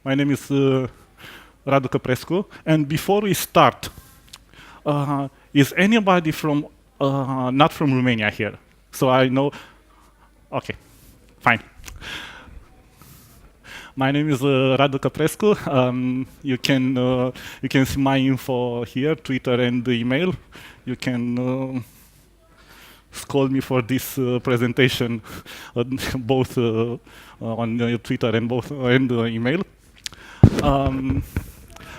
My name is Radu Caprescu. And before we start, is anybody from not from Romania here? So I know. Okay, fine. My name is Radu Caprescu. You can see my info here, Twitter and email. You can scold me for this presentation, both on Twitter and email.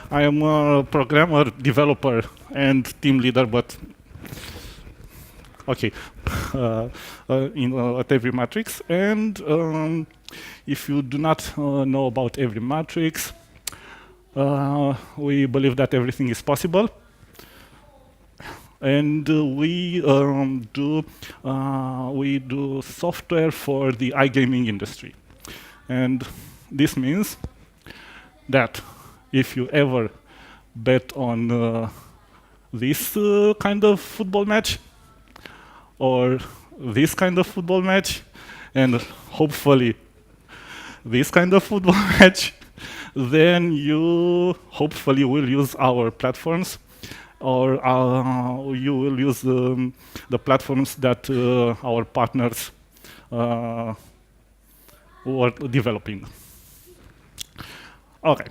I am a programmer, developer, and team leader, but okay, at every matrix. And if you do not know about every matrix, we believe that everything is possible. And we do software for the iGaming industry. And this means that if you ever bet on this kind of football match, or this kind of football match, and hopefully this kind of football match, then you hopefully will use our platforms, or you will use the platforms that our partners were developing. Okay.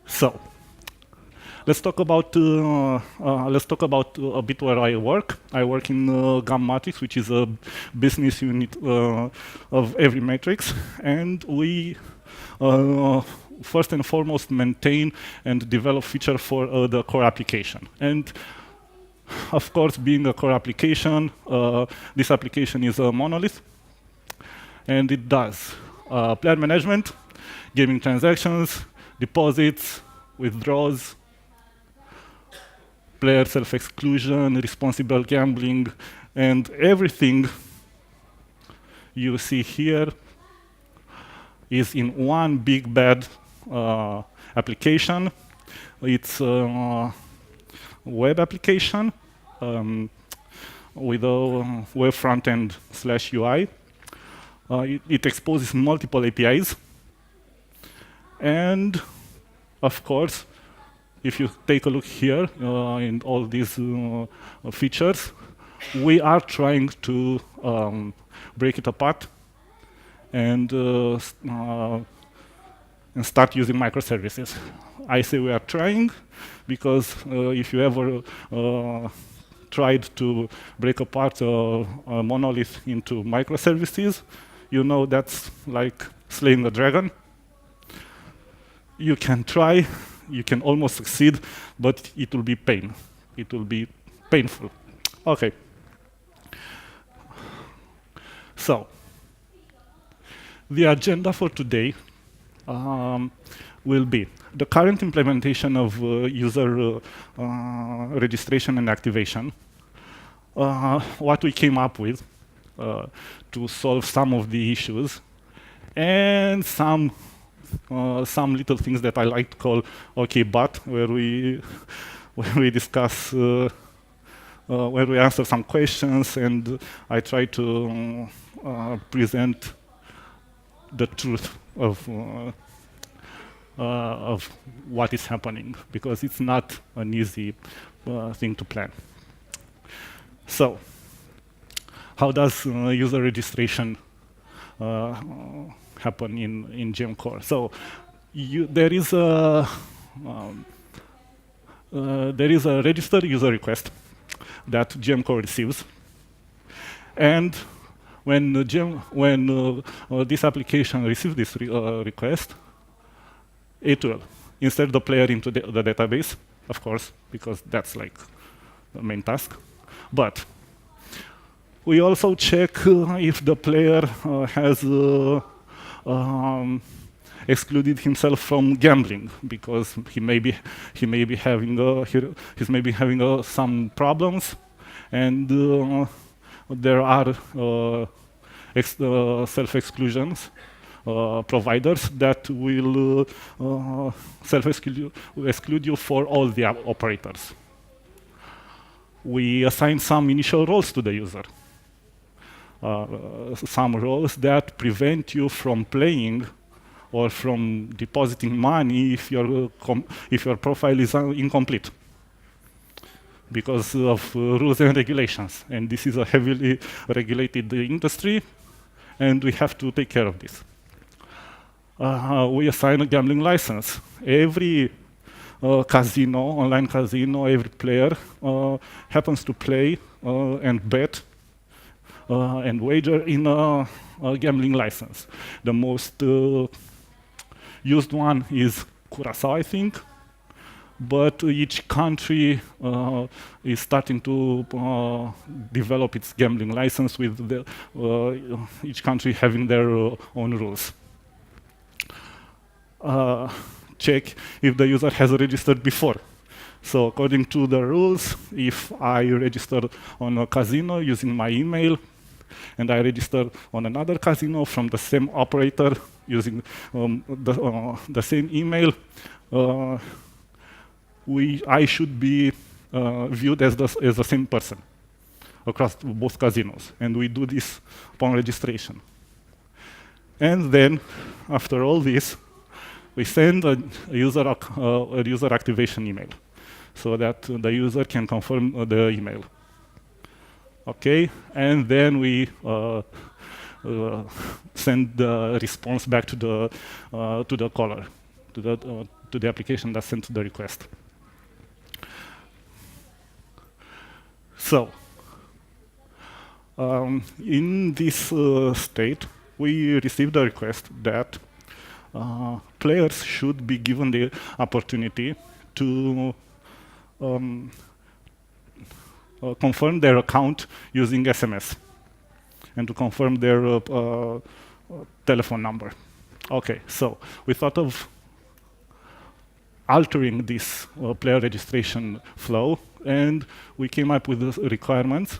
So let's talk about a bit where I work. I work in GAM Matrix, which is a business unit of every matrix, and we first and foremost maintain and develop feature for the core application. And of course, being a core application, this application is a monolith, and it does player management, gaming transactions, deposits, withdrawals, player self-exclusion, responsible gambling, and everything you see here is in one big bad application. It's a web application with a web front-end /UI. It exposes multiple APIs. And of course, if you take a look here in all these features, we are trying to break it apart and start using microservices. I say we are trying because if you ever tried to break apart a monolith into microservices, you know that's like slaying a dragon. You can try, you can almost succeed, but it will be pain. It will be painful. Okay. So, the agenda for today will be the current implementation of user registration and activation, what we came up with to solve some of the issues, and some little things that I like to call okay, but where we discuss, where we answer some questions, and I try to present the truth of what is happening, because it's not an easy thing to plan. So, how does user registration happen in GEM Core? So there is a registered user request that GEM Core receives, and when this application receives this request, it will insert the player into the database, of course, because that's like the main task. But we also check if the player has excluded himself from gambling, because he may be having some problems, and there are self-exclusions providers that will self-exclude you for all the operators. We assign some initial roles to the user. Some roles that prevent you from playing or from depositing money if your profile is incomplete because of rules and regulations. And this is a heavily regulated industry, and we have to take care of this. We assign a gambling license. Every casino, online casino, every player happens to play and bet and wager in a gambling license. The most used one is Curacao, I think, but each country is starting to develop its gambling license with each country having their own rules. Check if the user has registered before. So according to the rules, if I register on a casino using my email, and I register on another casino from the same operator using the same email, I should be viewed as the same person across both casinos. And we do this upon registration. And then, after all this, we send a user activation email so that the user can confirm the email. Okay, and then we send the response back to the caller, to the application that sent the request. So, in this state, we received a request that players should be given the opportunity to confirm their account using SMS and to confirm their telephone number. Okay, so we thought of altering this player registration flow, and we came up with the requirements.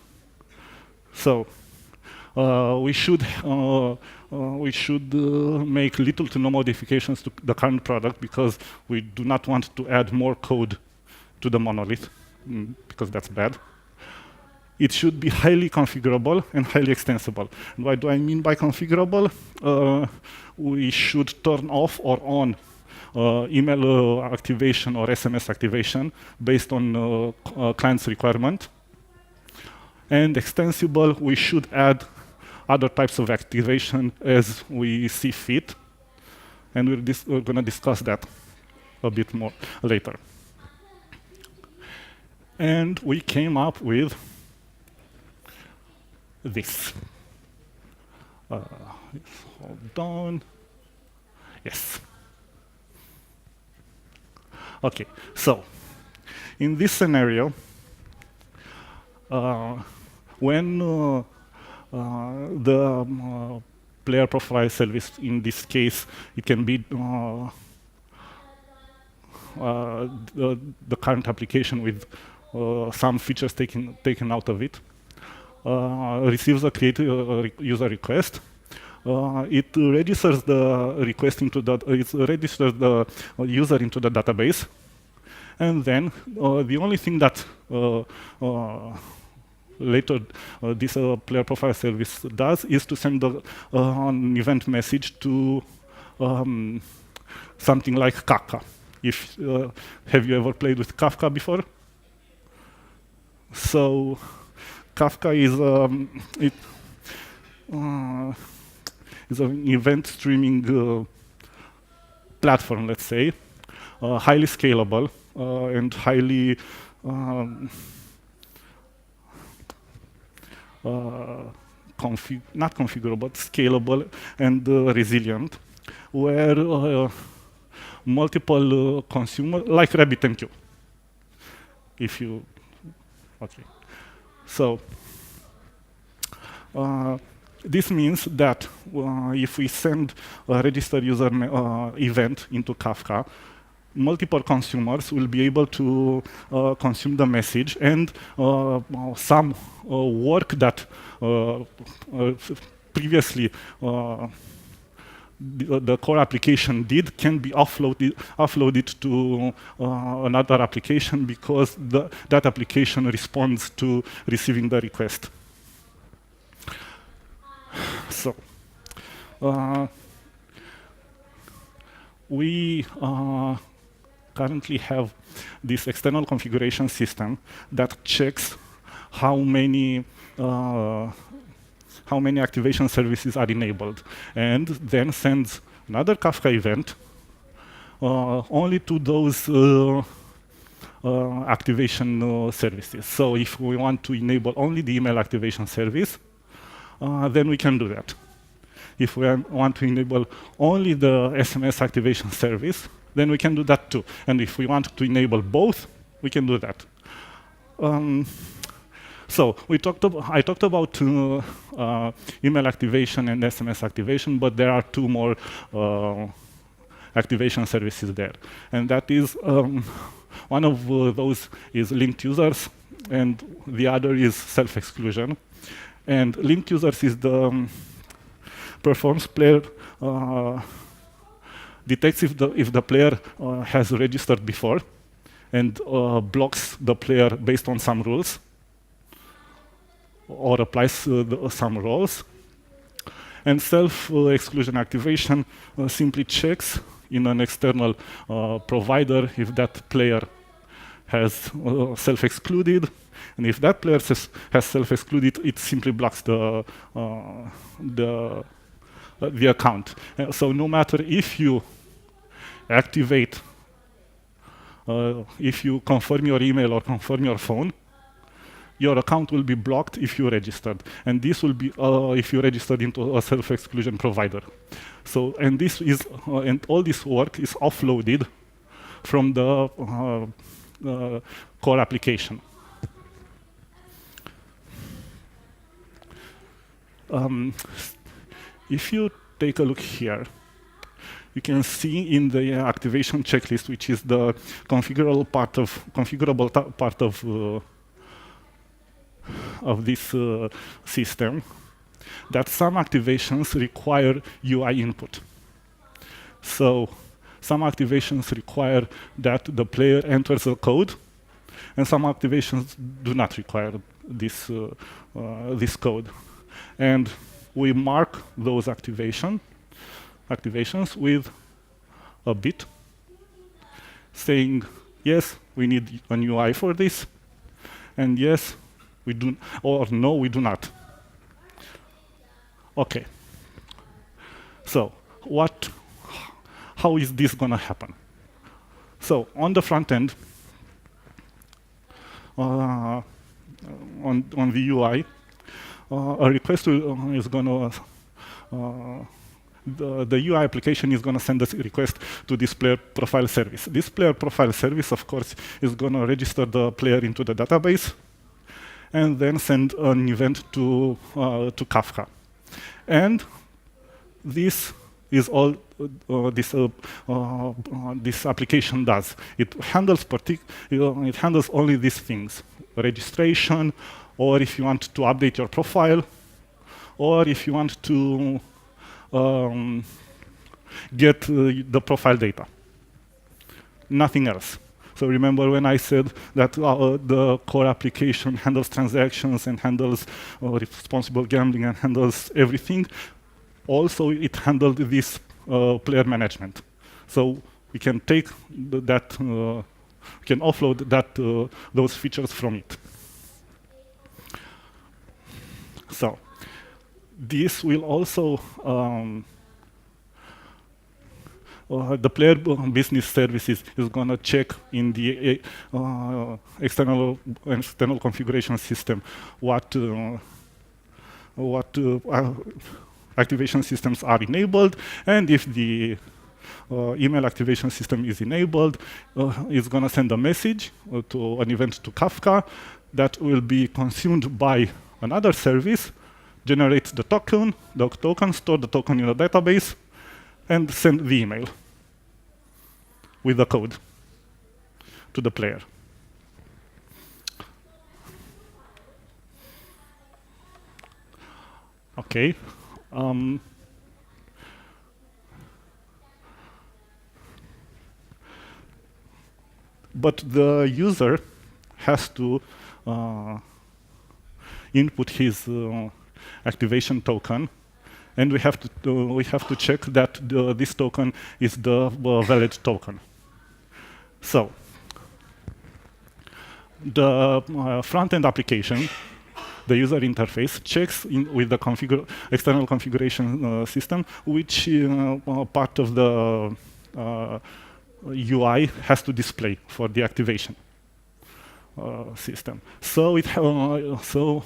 So we should make little to no modifications to the current product because we do not want to add more code to the monolith, because that's bad. It should be highly configurable and highly extensible. And what do I mean by configurable? We should turn off or on email activation or SMS activation based on client's requirement. And extensible, we should add other types of activation as we see fit. And we're going to discuss that a bit more later. And we came up with this. Hold on. Yes. Okay, so in this scenario, when the player profile service, in this case, it can be the current application with some features taken out of it, receives a user request. It registers the request into it registers the user into the database, and then the only thing that later this player profile service does is to send an event message to something like Kafka. Have you ever played with Kafka before? So Kafka is an event streaming platform, let's say, highly scalable and highly not configurable, but scalable and resilient, where multiple consumers, like RabbitMQ, okay. So this means that if we send a registered user event into Kafka, multiple consumers will be able to consume the message, and some work that previously the core application did can be offloaded to another application because that application responds to receiving the request. So we currently have this external configuration system that checks how many activation services are enabled, and then sends another Kafka event only to those activation services. So if we want to enable only the email activation service, then we can do that. If we want to enable only the SMS activation service, then we can do that too. And if we want to enable both, we can do that. So I talked about email activation and SMS activation, but there are two more activation services there. And that is, one of those is linked users, and the other is self-exclusion. And linked users is the performs player, detects if the player has registered before, and blocks the player based on some rules, or applies some roles. And self-exclusion activation simply checks in an external provider if that player has self-excluded, and if that player has self-excluded, it simply blocks the account. So no matter if you activate, if you confirm your email or confirm your phone, your account will be blocked if you registered. And this will be if you registered into a self-exclusion provider. So, and this is, and all this work is offloaded from the core application. If you take a look here, you can see in the activation checklist, which is the configurable part of this system, that some activations require UI input. So some activations require that the player enters the code, and some activations do not require this code. And we mark those activations with a bit, saying, yes, we need an UI for this, and yes, we do, or no, we do not. Okay. So how is this going to happen? So on the front end, on the UI, a request is going to the UI application is going to send a request to this player profile service. This player profile service, of course, is going to register the player into the database, and then send an event to Kafka. And this is all this application does. It handles only these things: registration, or if you want to update your profile, or if you want to get the profile data. Nothing else. So remember when I said that the core application handles transactions and handles responsible gambling and handles everything? Also, it handled this player management. So we can take that, we can offload those features from it. So this will also the player business services is going to check in the external configuration system what activation systems are enabled, and if the email activation system is enabled, it's going to send a message to an event to Kafka that will be consumed by another service, generates the token, store the token in a database, and send the email with the code to the player. Okay. But the user has to input his activation token, And we have to check that this token is the valid token. So the front-end application, the user interface, checks with the external configuration system which part of the UI has to display for the activation system. So so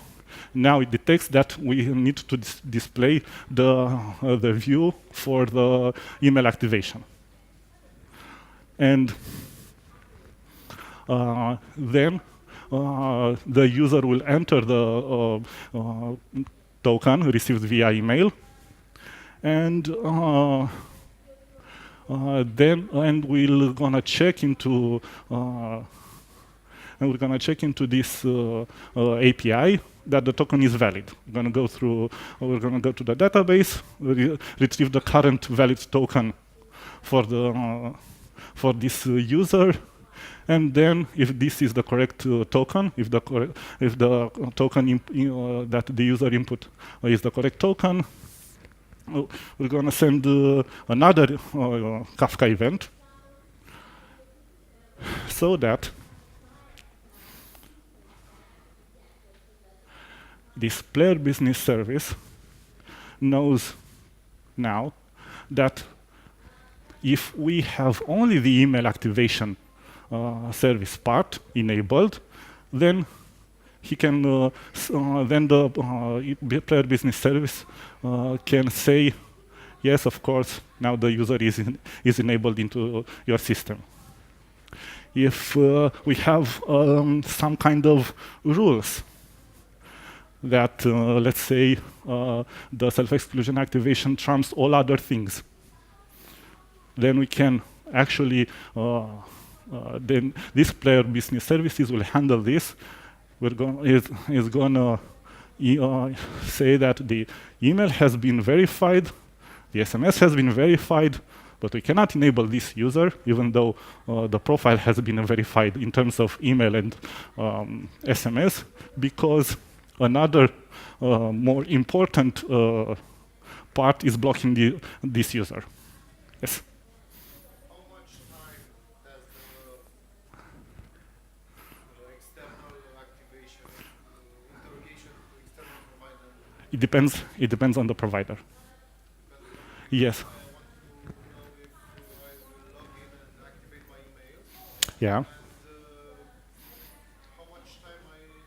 now it detects that we need to display the view for the email activation. And then the user will enter the token received via email, and we're gonna check into this API that the token is valid. We're gonna go to the database, retrieve the current valid token for this user. And then, if this is the correct token, if the token that the user input is the correct token, we're going to send another Kafka event, so that this player business service knows now that if we have only the email activation service part enabled, then he can then the player business service can say, yes, of course, now the user is enabled into your system. If we have some kind of rules that, let's say, the self-exclusion activation trumps all other things, then we can actually then this player business services will handle this. Is going to say that the email has been verified, the SMS has been verified, but we cannot enable this user, even though the profile has been verified in terms of email and SMS, because another more important part is blocking this user. Yes? It depends. It depends on the provider. Yes. Yeah. How much time it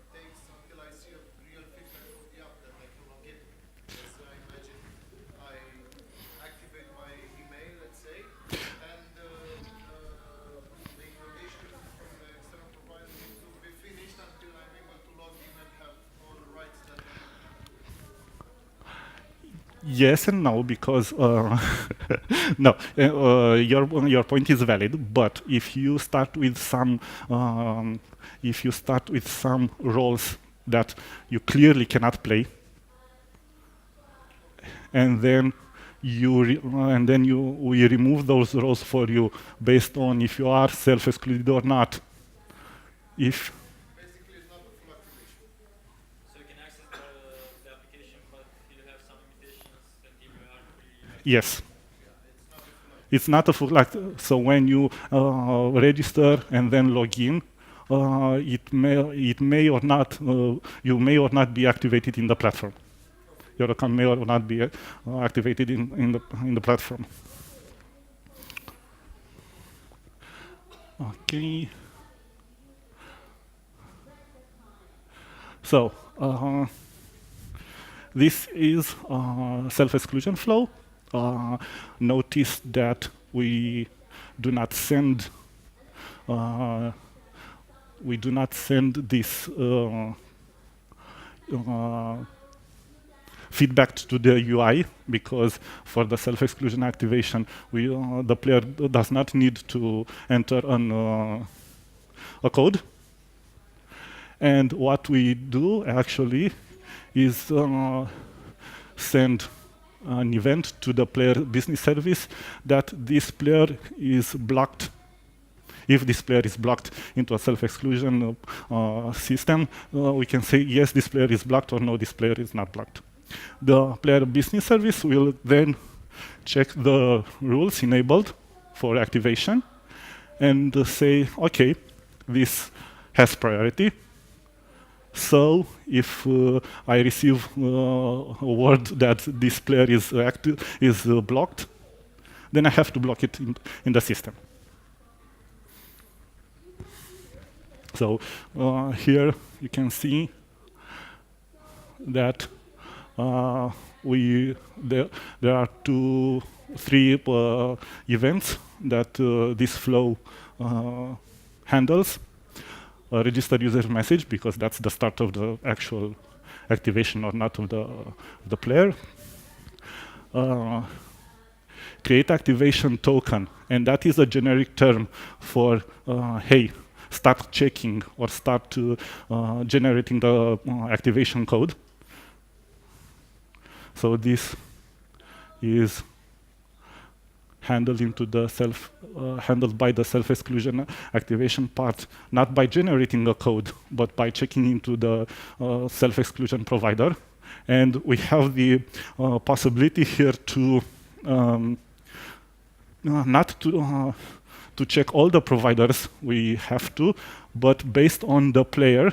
takes until I see a real feedback from the app that I can log in? Because I imagine I activate my email, let's say, and the interrogation from the external provider needs to be finished until I'm able to log in and have all the rights that I need. Yes and no, because no, your point is valid. But if you start with some roles that you clearly cannot play, and then we remove those roles for you based on if you are self-excluded or not. If Basically, it's not a full activation. So you can access the application, but you have some limitations until you are really... yes. It's not a full so when you register and then log in, it may or not you may or not be activated in the platform. Your account may or not be activated in the platform. Okay. So this is self-exclusion flow. Notice that we do not send this feedback to the UI, because for the self-exclusion activation, the player does not need to enter a code. And what we do actually is send an event to the player business service that this player is blocked. If this player is blocked into a self-exclusion system, we can say, yes, this player is blocked, or no, this player is not blocked. The player business service will then check the rules enabled for activation and say, okay, this has priority. So if I receive a word that this player is blocked, then I have to block it in the system. So here you can see that there are three events that this flow handles. A registered user message, because that's the start of the actual activation or not of the player. Create activation token, and that is a generic term for, hey, start checking or start generating the activation code. So this is handled by the self-exclusion activation part, not by generating a code, but by checking into the self-exclusion provider. And we have the possibility here to not to check all the providers we have to, but based on the player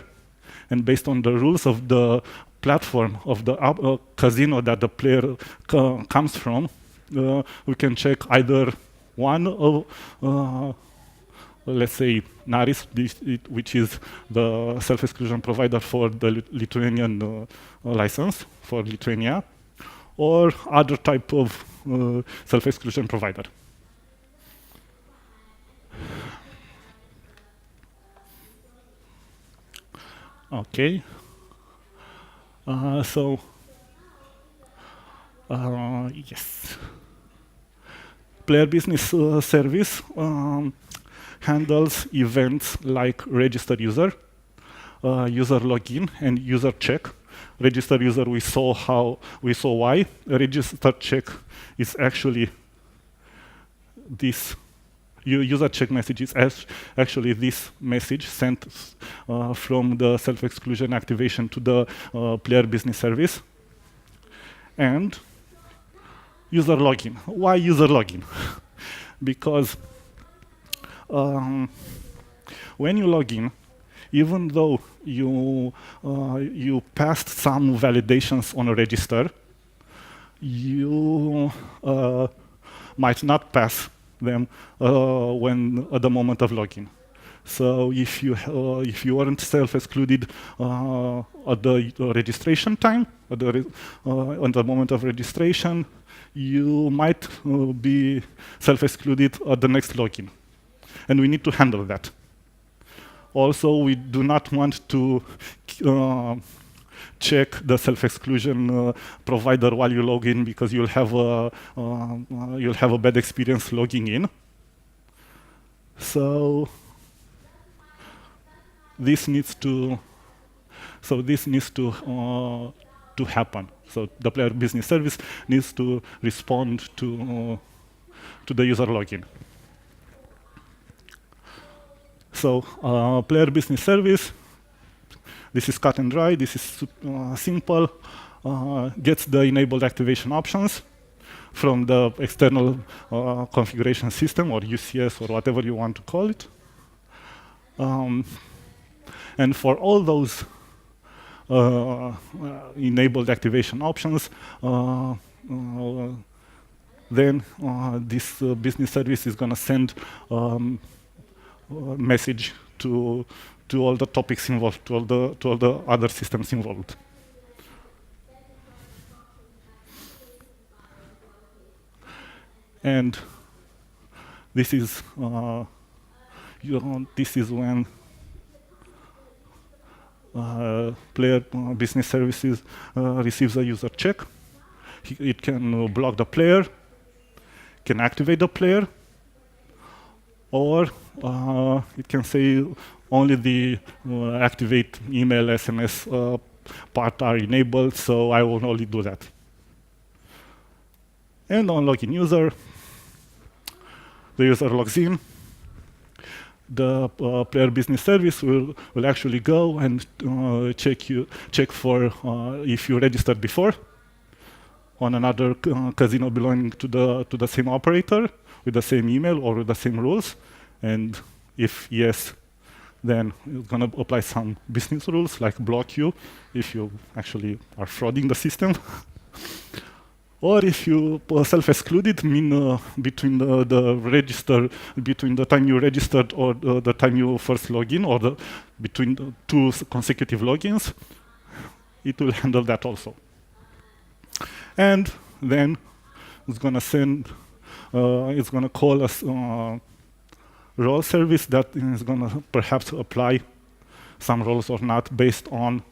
and based on the rules of the platform of the casino that the player comes from, we can check either one of, let's say, Naris, which is the self-exclusion provider for the Lithuanian license for Lithuania, or other type of self-exclusion provider. Okay. Yes. Player business service handles events like registered user, user login, and user check. Registered user, we saw why. A registered check is actually this. User check message is actually this message sent from the self-exclusion activation to the player business service. And user login. Why user login? Because when you log in, even though you passed some validations on a register, you might not pass them when at the moment of login. So if you weren't self-excluded at the registration time, at on the moment of registration, you might be self-excluded at the next login, and we need to handle that. Also, we do not want to check the self-exclusion provider while you log in, because you'll have a bad experience logging in. So this needs to happen. So the player business service needs to respond to the user login. So player business service, this is cut and dry, this is simple, gets the enabled activation options from the external configuration system, or UCS, or whatever you want to call it. And for all those enabled activation options, then this business service is going to send message to all the topics involved, to all the other systems involved. And this is when player business services receives a user check. It can block the player, can activate the player, or it can say only the activate email, SMS part are enabled, so I will only do that. And on login user, the user logs in. The player business service will actually go and check for if you registered before. on another casino belonging to the same operator with the same email or with the same rules? And if yes, then it's going to apply some business rules like block you if you actually are frauding the system. Or if you self-excluded, mean between the register, between the time you registered or the time you first log in, or between the two consecutive logins, it will handle that also. And then it's going to send, it's going to call a role service that is going to perhaps apply some roles or not based on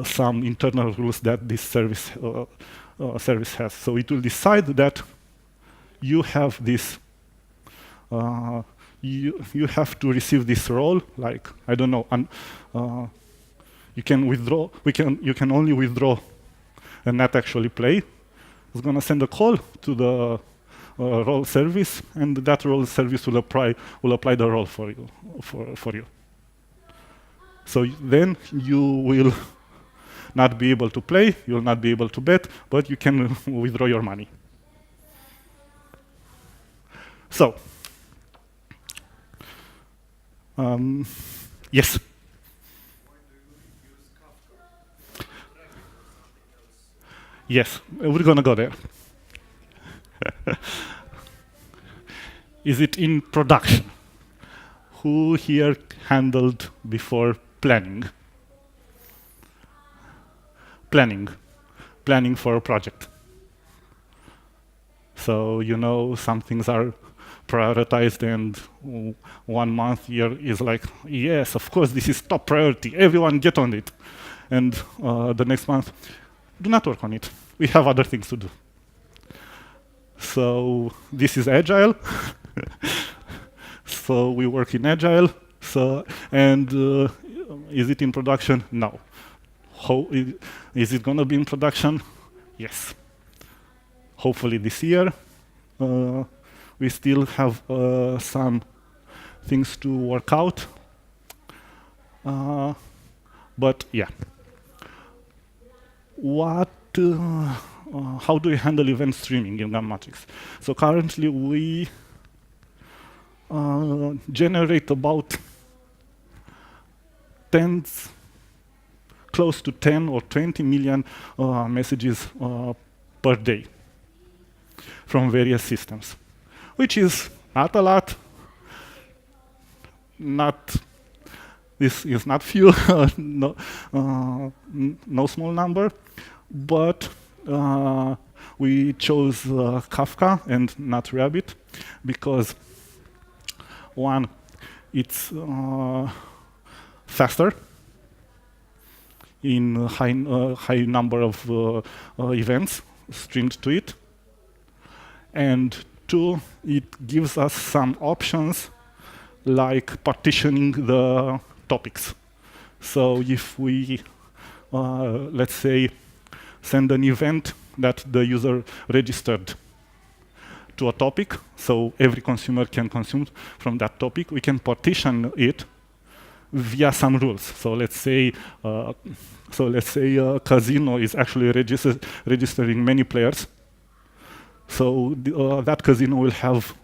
some internal rules that this service has. So it will decide that you have this, you have to receive this role, like, I don't know, you can withdraw, you can only withdraw and not actually play. It's going to send a call to the role service, and that role service will apply the role for you. So then you will not be able to play, you will not be able to bet, but you can withdraw your money. So, yes? Why do you use Kafka? Yes, we're going to go there. Is it in production? Who here handled before planning? Planning for a project. So you know some things are prioritized, and 1 month here is like, yes, of course, this is top priority. Everyone get on it. And the next month, do not work on it. We have other things to do. So this is agile. So we work in agile. So and is it in production? No. How is it going to be in production? Yes. Hopefully this year. We still have some things to work out. But yeah. How do we handle event streaming in GAN Matrix? So currently we generate about close to 10 or 20 million messages per day from various systems, which is not a lot. This is not few, no small number, but we chose Kafka and not Rabbit because one, it's faster in high number of events streamed to it, and two, it gives us some options like partitioning the topics. So if we, let's say, send an event that the user registered to a topic, so every consumer can consume from that topic, we can partition it via some rules. So let's say a casino is actually registering many players. So that casino will have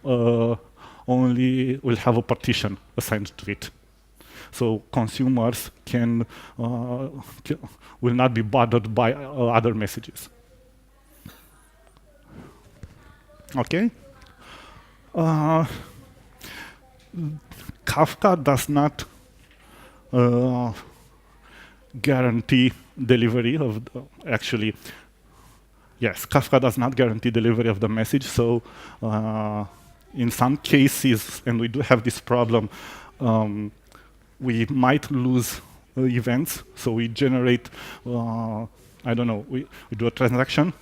a partition assigned to it. So consumers will not be bothered by other messages. Okay. Kafka does not guarantee delivery of Kafka does not guarantee delivery of the message. So in some cases, and we do have this problem, we might lose events. So we generate, I don't know, we do a transaction,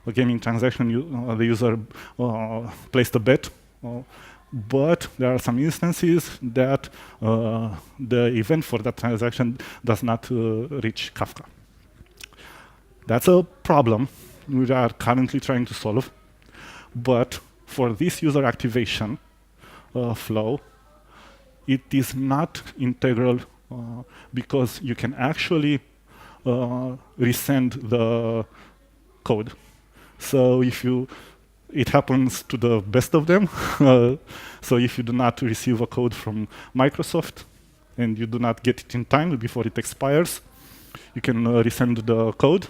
a gaming transaction, the user placed a bet, but there are some instances that the event for that transaction does not reach Kafka. That's a problem we are currently trying to solve, but for this user activation flow, it is not integral because you can actually resend code. So it happens to the best of them. So if you do not receive a code from Microsoft and you do not get it in time before it expires, you can resend the code,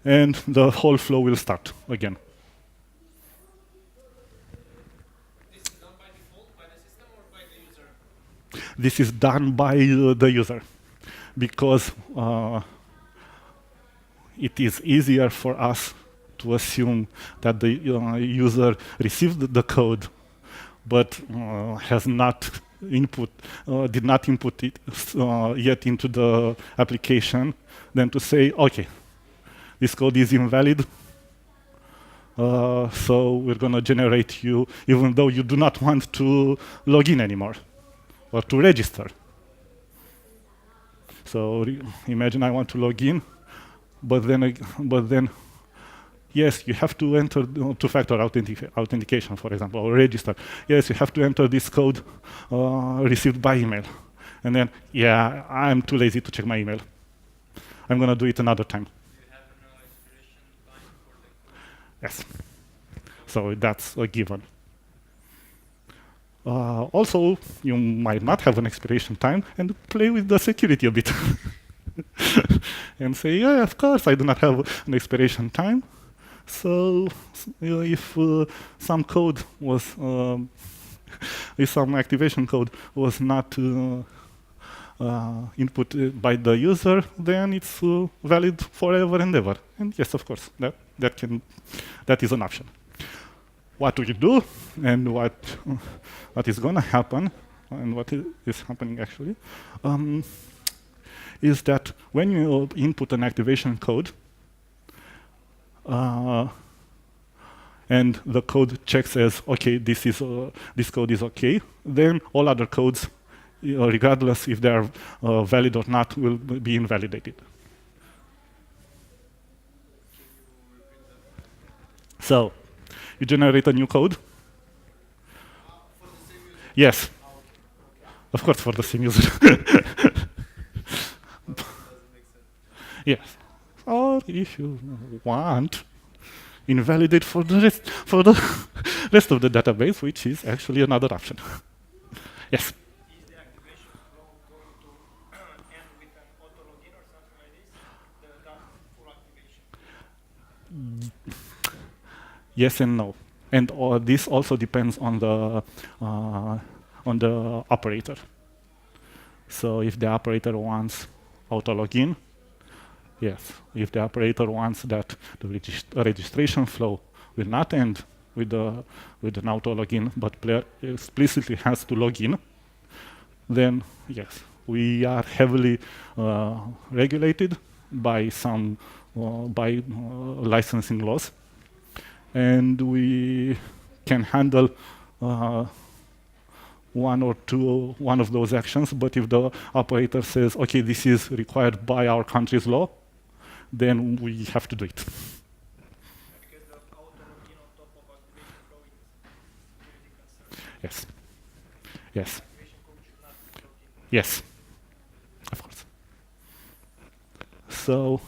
and the whole flow will start again. This is done by default by the system or by the user? This is done by the user, because it is easier for us to assume that the user received the code, but has not did not input it yet into the application, than to say, okay, this code is invalid, so we're going to generate you, even though you do not want to log in anymore or to register. So imagine I want to log in, but then, yes, you have to enter two-factor authentication, for example, or register. Yes, you have to enter this code received by email. And then, yeah, I'm too lazy to check my email. I'm going to do it another time. Do you have an expiration time for the code? Yes. So that's a given. Also, you might not have an expiration time and play with the security a bit. And say, yeah, of course, I do not have an expiration time. So if some code was, if some activation code was not input by the user, then it's valid forever and ever. And yes, of course, that is an option. What do you do, and what is going to happen, and what is happening actually, is that when you input an activation code, and the code checks as, okay, this code is okay, then all other codes, regardless if they are valid or not, will be invalidated. So, you generate a new code. For the same user? Yes. Okay. Of course, for the same user. That doesn't make sense. Yes. Or if you want, invalidate for the rest of the database, which is actually another option. Yes. Is the activation flow going to end with an auto login or something like this? That full activation? Yes and no. And this also depends on the operator. So if the operator wants auto login, yes. If the operator wants that the registration flow will not end with an auto login, but player explicitly has to log in, then yes, we are heavily regulated by some licensing laws, and we can handle one of those actions. But if the operator says, okay, this is required by our country's law, then we have to do it. Because the auto login on top of activation flow is security concern. Yes. Yes. Activation code should not be logged in. Yes. Of course. So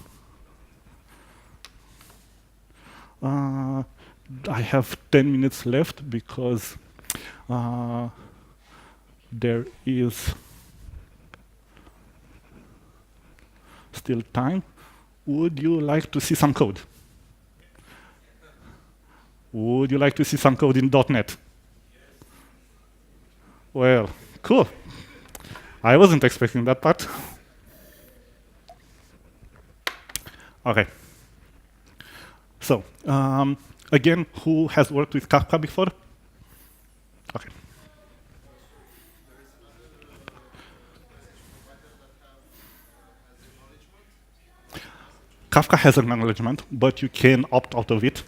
I have 10 minutes left because there is still time. Would you like to see some code? Would you like to see some code in .NET? Well, cool. I wasn't expecting that part. Okay. So, again, who has worked with Kafka before? Okay. There is another message provider that has acknowledgement. Kafka has acknowledgement, but you can opt out of it.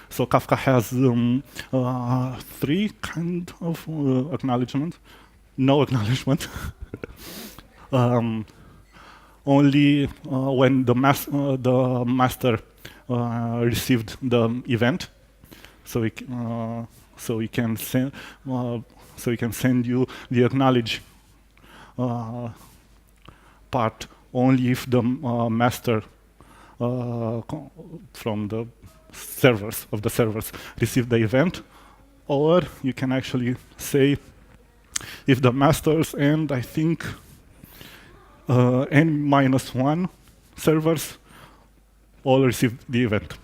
So Kafka has 3 kind of acknowledgement. No acknowledgement. Only when the master received the event, so we can send you the acknowledge part only if the master from the servers receive the event, or you can actually say if the masters and I think n-1 servers all receive the event.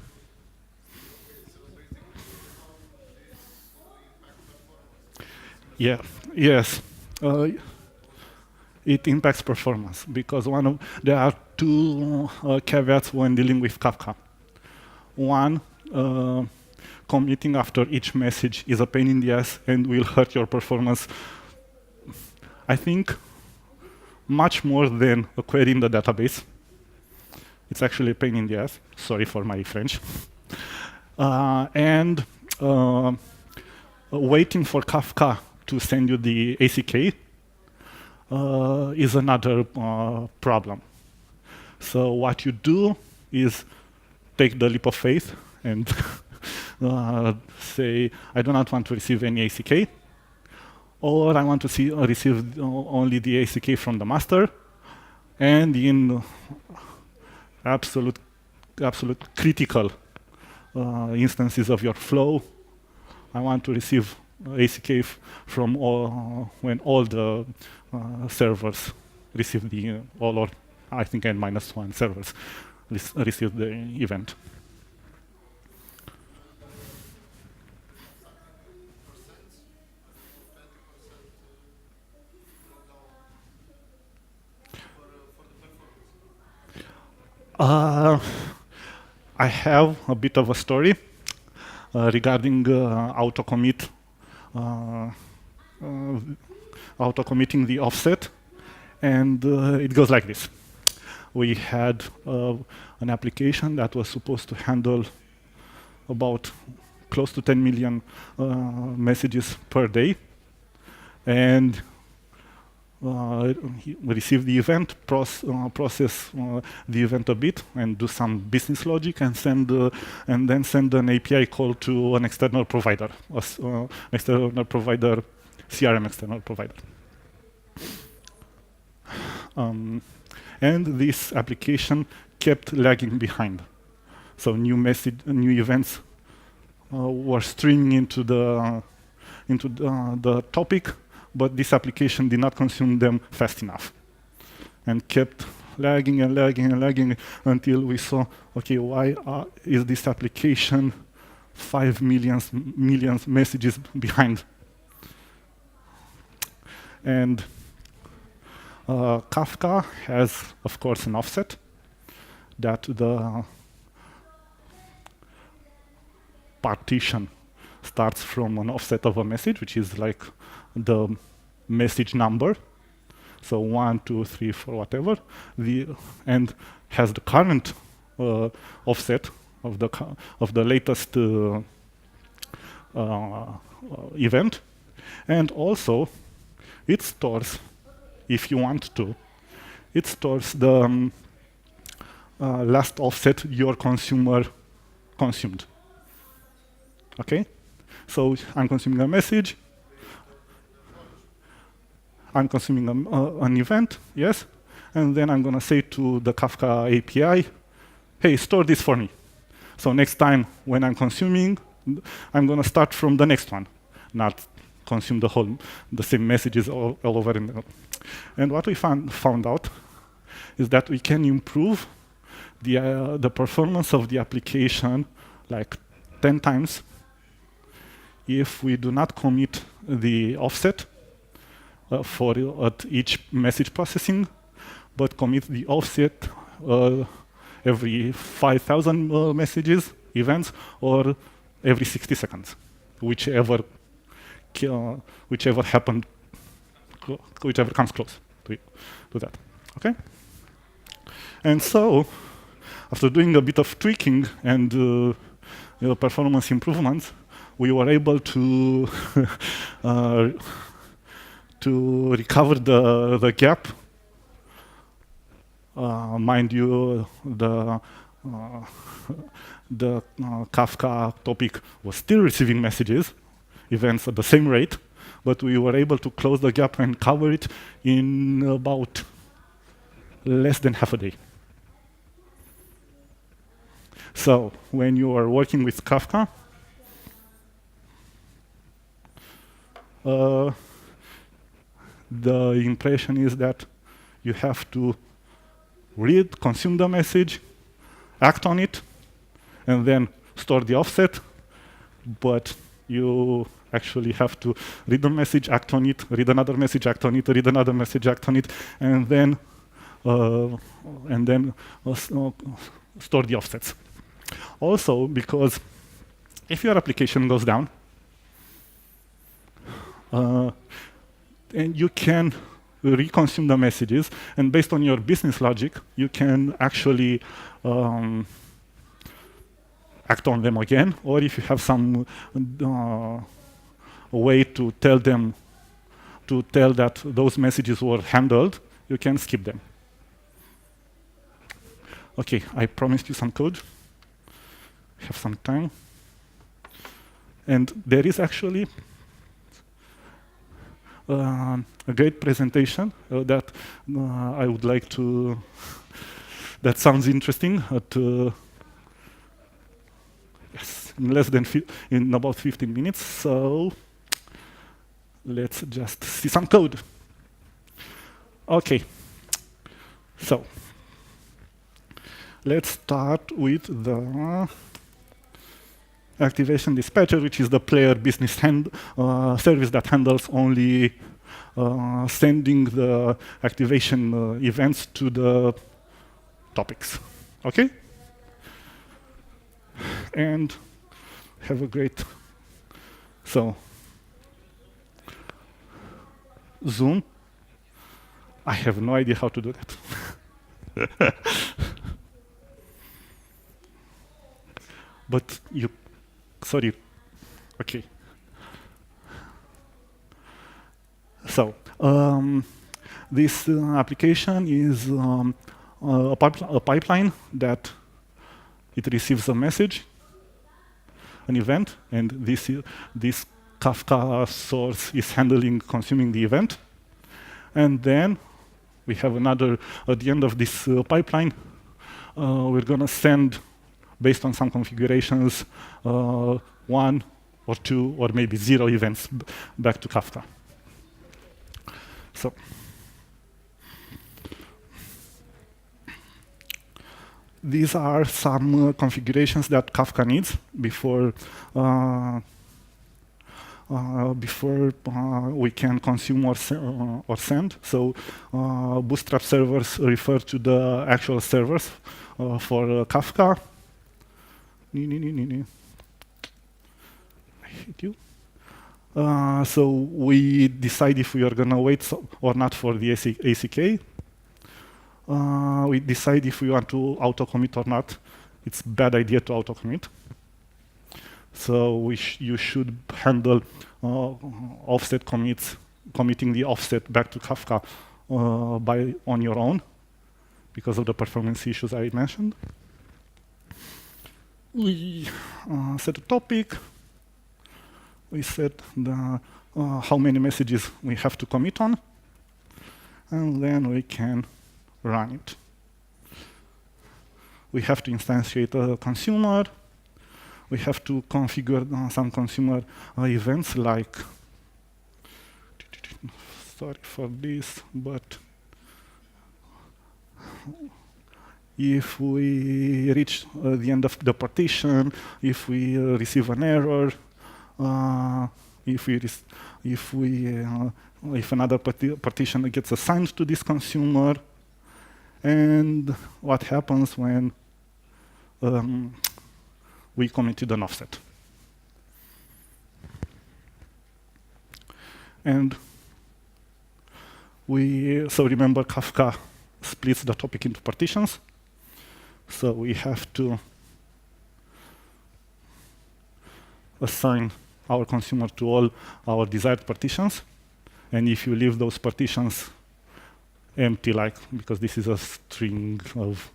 Yeah. Yes. It impacts performance because there are two caveats when dealing with Kafka. One, committing after each message is a pain in the ass and will hurt your performance, I think, much more than a query in the database. It's actually a pain in the ass. Sorry for my French. And waiting for Kafka to send you the ACK is another problem. So what you do is take the leap of faith and say, I do not want to receive any ACK, or I want to receive only the ACK from the master, and in absolute critical instances of your flow, I want to receive ACK from when all the servers receive the or I think n-1 servers receive the event. I have a bit of a story regarding auto-committing the offset, and it goes like this. We had an application that was supposed to handle about close to 10 million messages per day, and we receive the event, process the event a bit, and do some business logic, and then send an API call to an external provider, CRM external provider. And this application kept lagging behind. So new events were streaming into the topic, but this application did not consume them fast enough, and kept lagging and lagging and lagging until we saw, okay, why is this application 5 million messages behind? And Kafka has, of course, an offset that the partition starts from an offset of a message, which is like the message number, so 1, 2, 3, 4, whatever, and has the current offset of the latest event, and also it stores, if you want to, it stores the last offset your consumer consumed. Okay, so I'm consuming a message. I'm consuming an event, yes, and then I'm going to say to the Kafka API, hey, store this for me. So next time when I'm consuming, I'm going to start from the next one, not consume the same messages all over. And what we found out is that we can improve the performance of the application like 10 times if we do not commit the offset at each message processing, but commit the offset every 5,000 messages, events, or every 60 seconds, whichever happened, whichever comes close to that. Okay. And so, after doing a bit of tweaking and performance improvements, we were able to to recover the gap. Mind you, the Kafka topic was still receiving messages, events at the same rate, but we were able to close the gap and cover it in about less than half a day. So when you are working with Kafka, the impression is that you have to read, consume the message, act on it, and then store the offset. But you actually have to read the message, act on it, read another message, act on it, read another message, act on it, and then store the offsets. Also, because if your application goes down, and you can reconsume the messages, and based on your business logic, you can actually act on them again, or if you have some way to tell that those messages were handled, you can skip them. Okay, I promised you some code. Have some time. And there is actually a great presentation that I would like to, that sounds interesting. Yes, in about 15 minutes. So let's just see some code. Okay, so let's start with the activation dispatcher, which is the player business service that handles only sending the activation events to the topics. Okay? And have a great, so Zoom. I have no idea how to do that. But you, sorry, okay. So this application is a pipeline that it receives a message, an event, and this Kafka source is consuming the event. And then we have another, at the end of this pipeline, we're going to send, based on some configurations, 1 or 2 or maybe 0 events back to Kafka. So these are some configurations that Kafka needs before we can consume or send. So Bootstrap servers refer to the actual servers for Kafka. I hate you. So we decide if we are going to wait or not for the ACK. We decide if we want to auto-commit or not. It's a bad idea to auto-commit. So you should handle offset commits, committing the offset back to Kafka on your own because of the performance issues I mentioned. We set a topic. We set the how many messages we have to commit on, and then we can run it. We have to instantiate a consumer. We have to configure some consumer events like, sorry for this, but if we reach the end of the partition, if we receive an error, if another partition gets assigned to this consumer, and what happens when we committed an offset. And so remember, Kafka splits the topic into partitions. So we have to assign our consumer to all our desired partitions. And if you leave those partitions empty, because this is a string of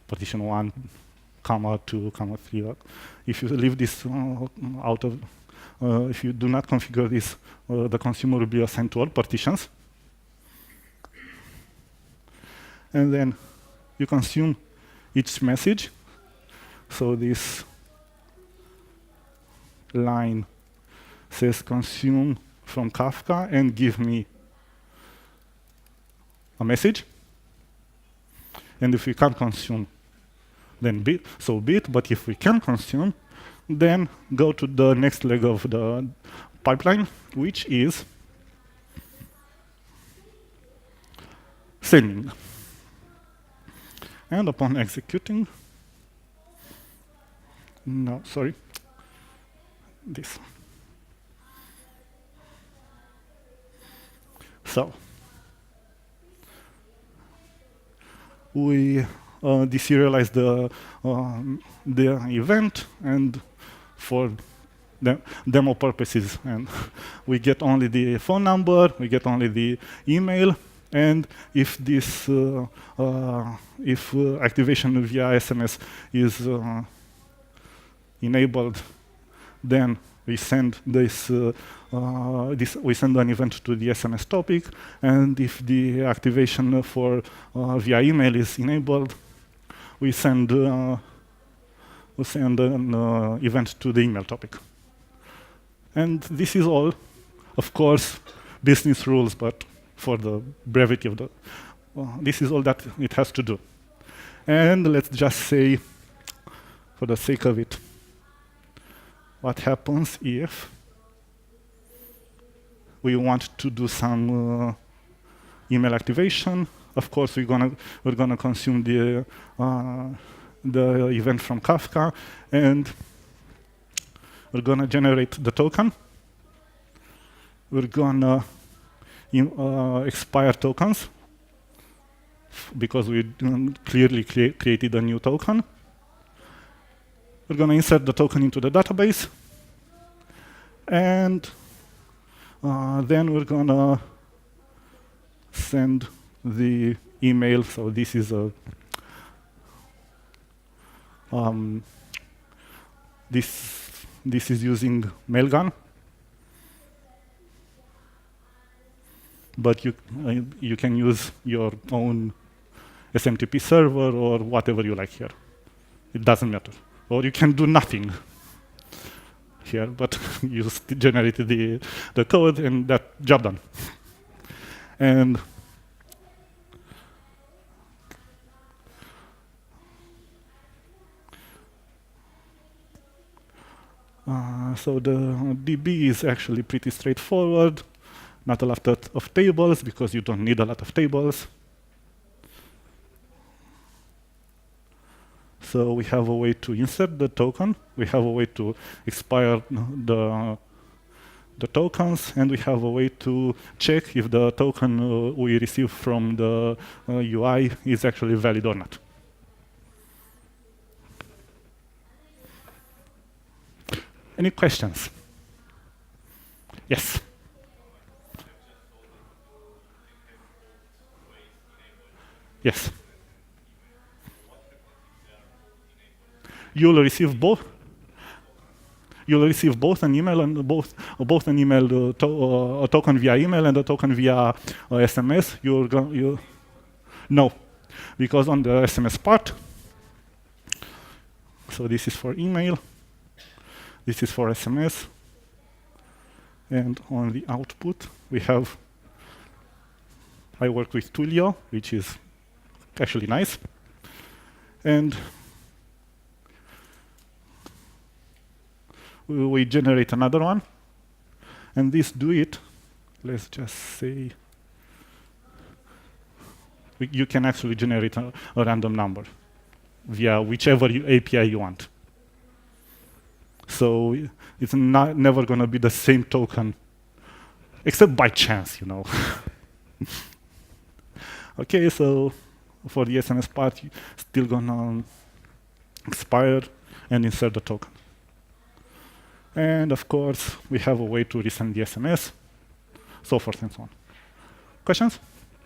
partition 1, comma 2, comma 3. If you leave this if you do not configure this, the consumer will be assigned to all partitions. And then you consume each message. So this line says consume from Kafka and give me a message. And if we can't consume, then so be it. But if we can consume, then go to the next leg of the pipeline, which is sending. And upon executing, no, sorry, this. So we deserialize the event, and for the demo purposes, and we get only the phone number, we get only the email, and if this activation via SMS is enabled, then we send we send an event to the SMS topic, and if the activation for via email is enabled, we send an event to the email topic. And this is all, of course, business rules, but for the brevity of the, this is all that it has to do. And let's just say, for the sake of it, what happens if we want to do some email activation. Of course, we're gonna consume the event from Kafka, and we're gonna generate the token. We're gonna expire tokens because we clearly created a new token. We're gonna insert the token into the database, and then we're gonna send the email. So this is a this is using Mailgun, but you can use your own SMTP server or whatever you like here. It doesn't matter. Or you can do nothing here, but you generated the code and that job done. And so the DB is actually pretty straightforward. Not a lot of tables, because you don't need a lot of tables. So we have a way to insert the token, we have a way to expire the tokens, and we have a way to check if the token we receive from the UI is actually valid or not. Any questions? Yes. Yes. You'll receive both. You'll receive both an email and both an email a token via email and a token via SMS. No, because on the SMS part. So this is for email. This is for SMS. And on the output, we have. I work with Twilio, which is actually nice, and we generate another one, and this do it. Let's just say you can actually generate a random number via whichever API you want. So it's never going to be the same token, except by chance, you know. Okay, so for the SMS part, you're still gonna expire and insert the token. And of course, we have a way to resend the SMS, so forth and so on. Questions?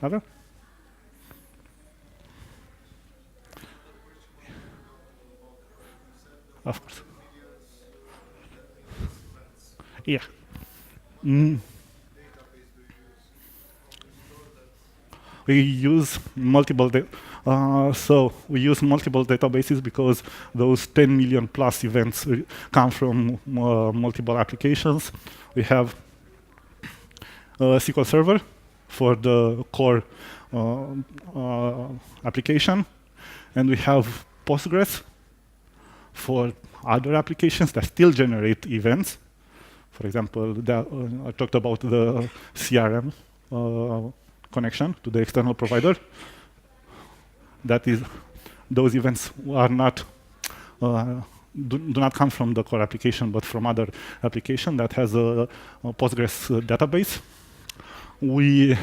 Other? Of course. Yeah. We use multiple So we use multiple databases because those 10 million plus events come from multiple applications. We have a SQL Server for the core application, and we have Postgres for other applications that still generate events. For example, I talked about the CRM connection to the external provider. That is, those events are not do not come from the core application, but from other application that has a Postgres database. We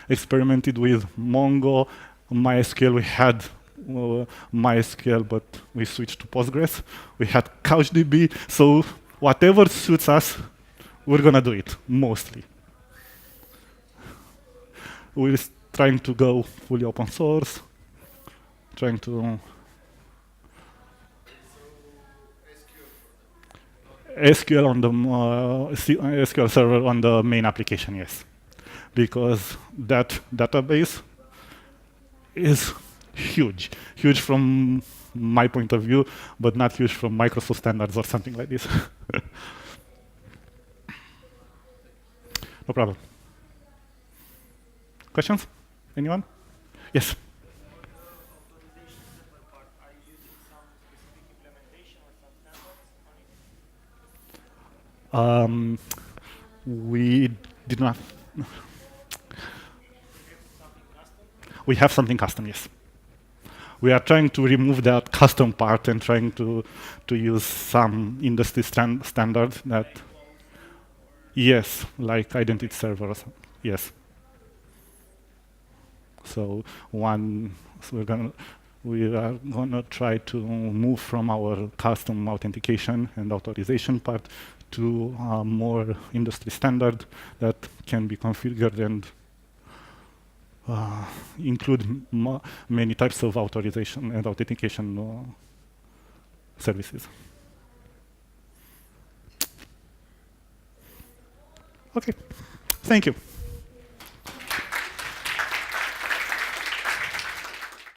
experimented with Mongo, MySQL. We had MySQL, but we switched to Postgres. We had CouchDB. So whatever suits us, we're gonna do it, mostly. We're trying to go fully open source, trying to SQL on the SQL Server on the main application, yes, because that database is huge from my point of view, but not huge from Microsoft standards or something like this. No problem. Questions? Anyone? Yes. We did not. We have something custom, yes. We are trying to remove that custom part and trying to use some industry standards that, yes, like identity server or something, yes. So we are gonna try to move from our custom authentication and authorization part to a more industry standard that can be configured and include many types of authorization and authentication services. Okay, thank you.